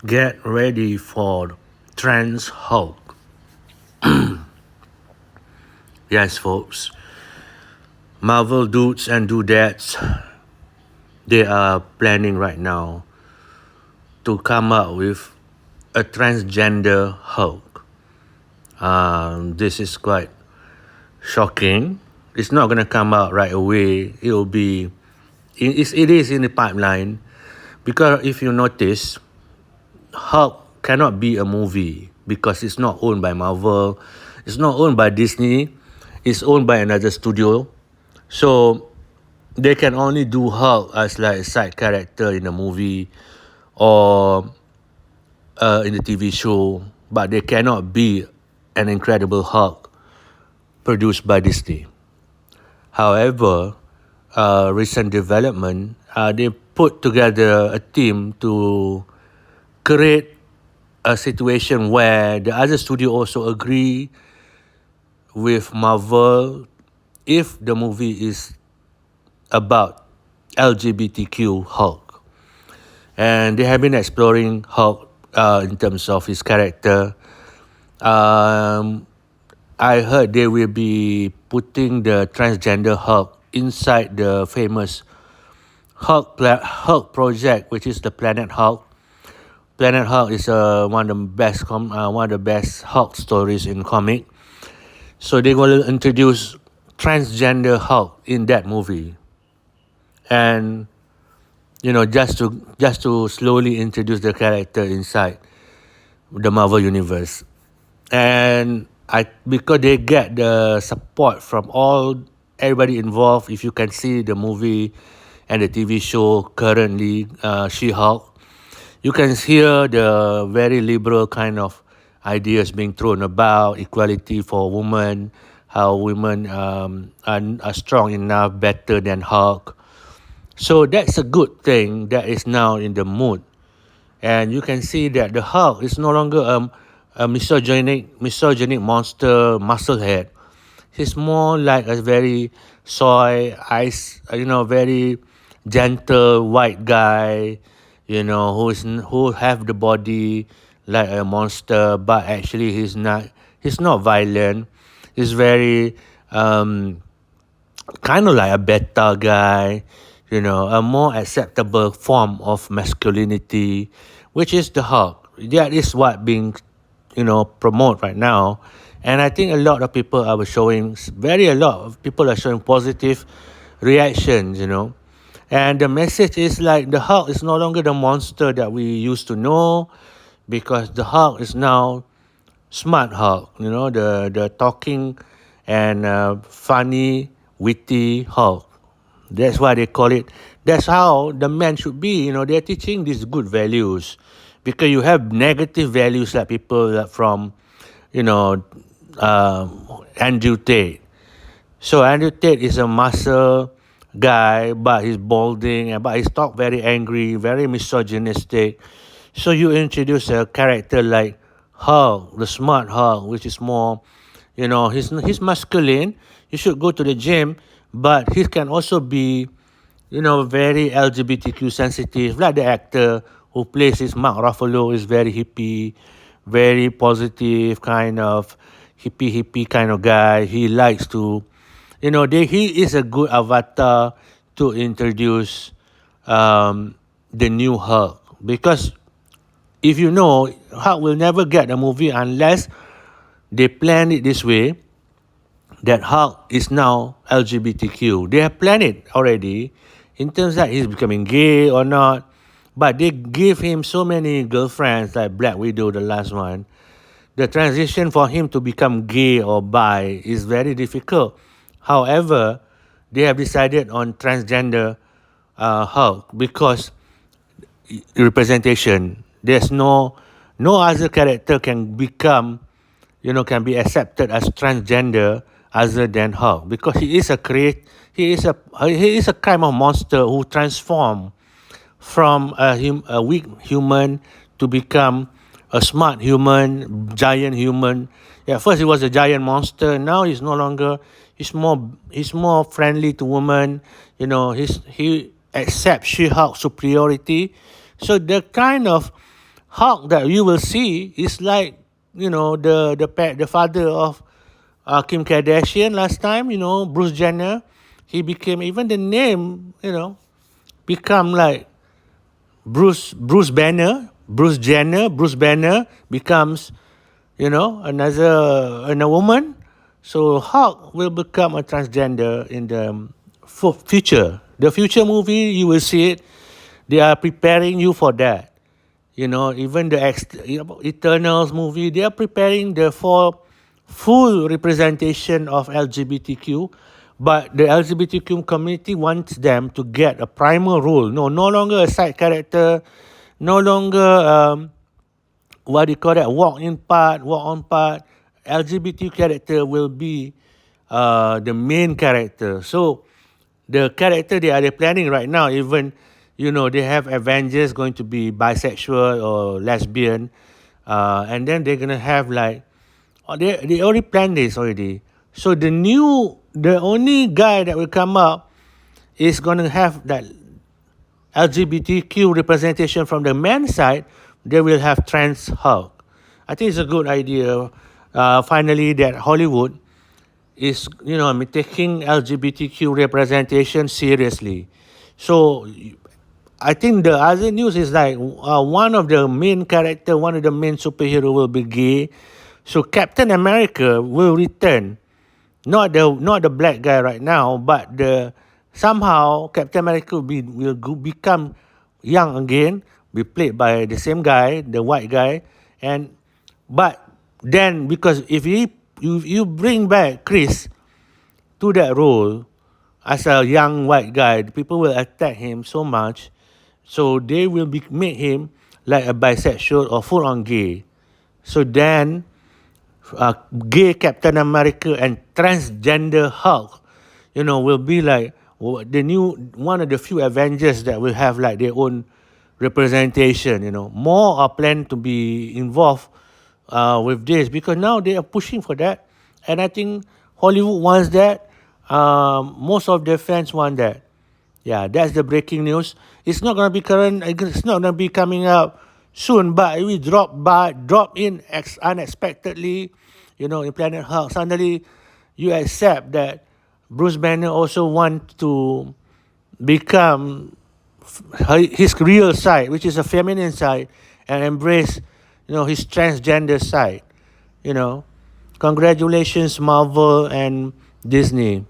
Get ready for Trans Hulk. Yes, folks. Marvel dudes and dudettes, they are planning right now to come up with a transgender Hulk. This is quite shocking. It's not going to come out right away. It is in the pipeline because if you notice, Hulk cannot be a movie because it's not owned by Marvel, it's not owned by Disney, it's owned by another studio. So they can only do Hulk as like a side character in a movie or in the TV show, but they cannot be an Incredible Hulk produced by Disney. However, recent development, they put together a team to create a situation where the other studio also agree with Marvel if the movie is about LGBTQ Hulk. And they have been exploring Hulk in terms of his character. I heard they will be putting the transgender Hulk inside the famous Hulk project, which is the Planet Hulk. Planet Hulk is one of the best Hulk stories in comic. So they're going to introduce transgender Hulk in that movie, and just to slowly introduce the character inside the Marvel universe. And because they get the support from everybody involved. If you can see the movie and the TV show currently, She-Hulk, you can hear the very liberal kind of ideas being thrown about equality for women, how women are strong enough, better than Hulk. So that's a good thing that is now in the mood. And you can see that the Hulk is no longer a misogynic monster musclehead. He's more like a very very gentle white guy, who have the body like a monster, but actually he's not. He's not violent. He's very kind of like a beta guy, a more acceptable form of masculinity, which is the Hulk. That is what being, promoted right now. And I think a lot of people are showing, a lot of people are showing positive reactions. And the message is like the Hulk is no longer the monster that we used to know, because the Hulk is now smart Hulk, the talking and funny, witty Hulk. That's why they call it. That's how the man should be. They're teaching these good values, because you have negative values like people from, you know, Andrew Tate. So Andrew Tate is a muscle guy, but he's balding, but he's talk very angry, very misogynistic. So you introduce a character like Hulk, the smart Hulk, which is more, he's masculine. You should go to the gym, but he can also be, very LGBTQ sensitive, like the actor who plays his Mark Ruffalo is very hippie, very positive kind of hippie kind of guy. He likes to, he is a good avatar to introduce the new Hulk, because if you know, Hulk will never get a movie unless they plan it this way, that Hulk is now LGBTQ. They have planned it already in terms that he's becoming gay or not, but they give him so many girlfriends, like Black Widow, the last one. The transition for him to become gay or bi is very difficult. However, they have decided on transgender Hulk because representation. There's no other character can become, can be accepted as transgender other than Hulk, because he is a kind of monster who transform from a weak human to become a smart human, giant human. Yeah, first he was a giant monster. Now he's no longer. He's more friendly to women. He accepts She-Hulk superiority. So the kind of Hulk that you will see is like, the father of Kim Kardashian last time. Bruce Jenner. He became, even the name, become like Bruce Banner. Bruce Jenner. Bruce Banner becomes, another woman. So Hulk will become a transgender in the future. The future movie, you will see it. They are preparing you for that. Even the Eternals movie, they are preparing the for full representation of LGBTQ. But the LGBTQ community wants them to get a primal role. No longer a side character, no longer what do you call that, walk on part. LGBT character will be the main character. So the character they are planning right now, even they have Avengers going to be bisexual or lesbian, and then they're gonna have like, they already planned this already. So the only guy that will come up is gonna have that LGBTQ representation from the men's side. They will have trans Hulk. I think it's a good idea. Finally, that Hollywood is, taking LGBTQ representation seriously. So I think the other news is like, one of the main character, one of the main superhero will be gay. So Captain America will return, not the black guy right now, but the somehow Captain America become young again, be played by the same guy, the white guy, and but then, because if you bring back Chris to that role as a young white guy, people will attack him so much, so they will make him like a bisexual or full on gay. So then, gay Captain America and transgender Hulk, will be like the new one of the few Avengers that will have like their own representation. More are planned to be involved with this, because now they are pushing for that, and I think Hollywood wants that. Most of their fans want that. Yeah, that's the breaking news. It's not gonna be current. It's not gonna be coming out soon, but it will drop in unexpectedly. In Planet Hulk, suddenly you accept that Bruce Banner also want to become his real side, which is a feminine side, and embrace, his transgender side. You know, Congratulations, Marvel and Disney.